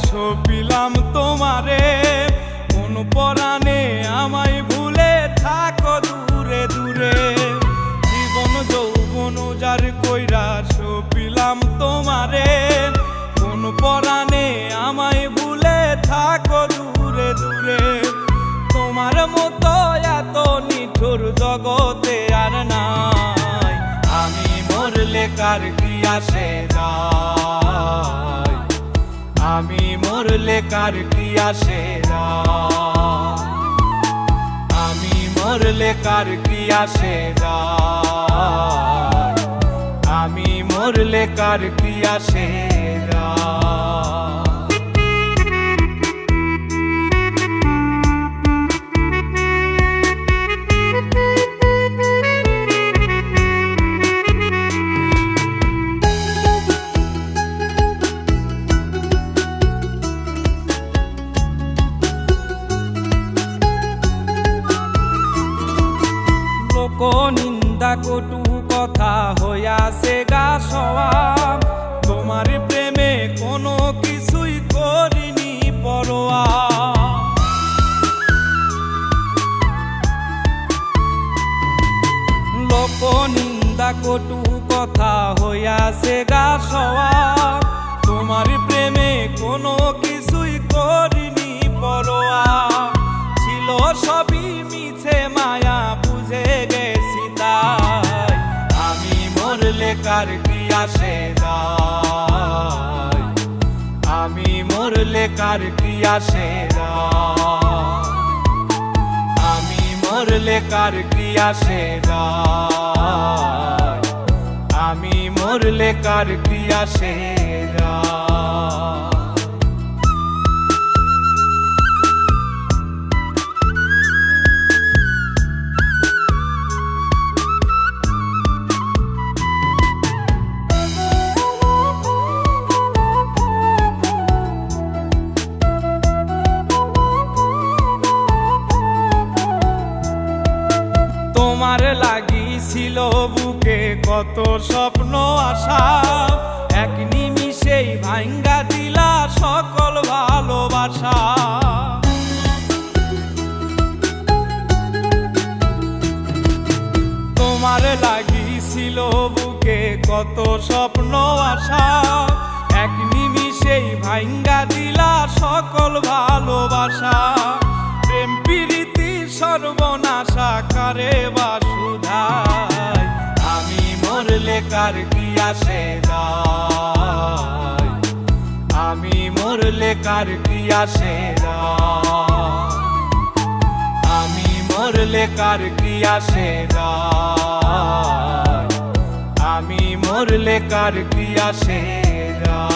সপিলাম তোমারে, কোন পরাণে আমায় ভুলে থাকো দূরে দূরে। জীবন যৌবন যার কইরা সপিলাম তোমারে, কোন পরাণে আমায় ভুলে থাকো দূরে দূরে। তোমার মতো এত নিঠুর জগতে আর নাই, আমি মরলে কার কি আসে যায়, আমি মরলে কার কি আসে যায়, আমি মরলে কার কি আসে যায়, আমি মরলে কার কি আসে যায়। নিন্দা কটু কথা হইয়াছে গা সওয়াব, তোমার প্রেমে কোনো কিছুই করিনি পরোয়া। লোক নিন্দা কটু কথা হইয়াছে গা সওয়াব, তোমার প্রেমে কোনো কিছুই করিনি পরোয়া। ছিল সবই মিছে মায়া বুঝে গেছি তাই, আমি মরলে কার কি আসে যায়, আমি মরলে কার কি আসে যায়, আমি মরলে কার কি আসে যায়, আমি মরলে কার কি আসে যায়। তোমার লাগিছিল বুকে কত স্বপ্ন আশা, এক নিমিষেই ভাঙ্গা দিলা সকল ভালোবাসা। তোমার লাগিছিল বুকে কত স্বপ্ন আশা, এক নিমিষেই ভাঙ্গা দিলা সকল ভালোবাসা। প্রেম প্রীতি সর্বনাশা কারে বা সুধায়, আমি মরলে কার কি আসে যায়, আমি মরলে কার কি আসে যায়, আমি মরলে কার কি আসে যায়, আমি মরলে কার কি আসে যায়।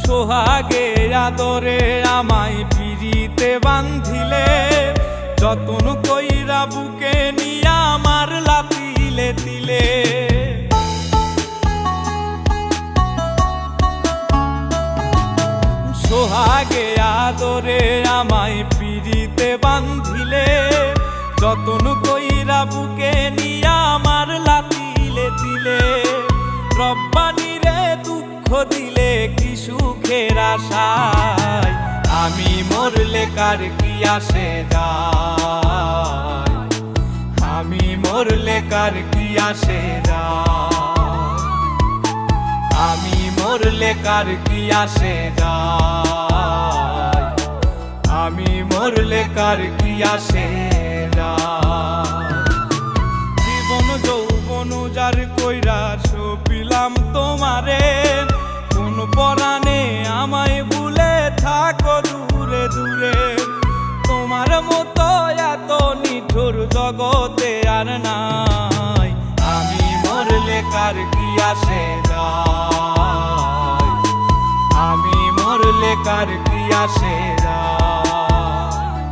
সোহাগে আদরে আমায় পিরিতে বান্ধিলে, যতন কইরা বুকে নিয়া আমার লাতিলে দিলে। সোহাগে আদরে আমায় পিরিতে বান্ধিলে, যতন কইরা বুকে নিয়া আমার লাতিলে দিলে। রব্বানি রে দুঃখ দিলে কি সুখের আশায়, আমি মরলে কার কি আসে যায়, আমি মরলে কার কি আসে যায়, আমি মরলে কার কি আসে যায়, আমি মরলে কার কি আসে যায়। জীবন যৌবন যার কইরা সপিলাম তোমারে, কোন পরাণে আমায় ভুলে থাকো দূরে দূরে। তোমার মতো এত নিঠুর জগতে আর নাই, আমি মরলে কার কি আসে যায়, আমি মরলে কার কি আসে যায়,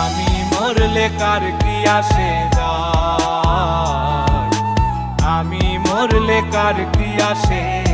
আমি মরলে কার কি আসে যায়। মরলে কার কি আসে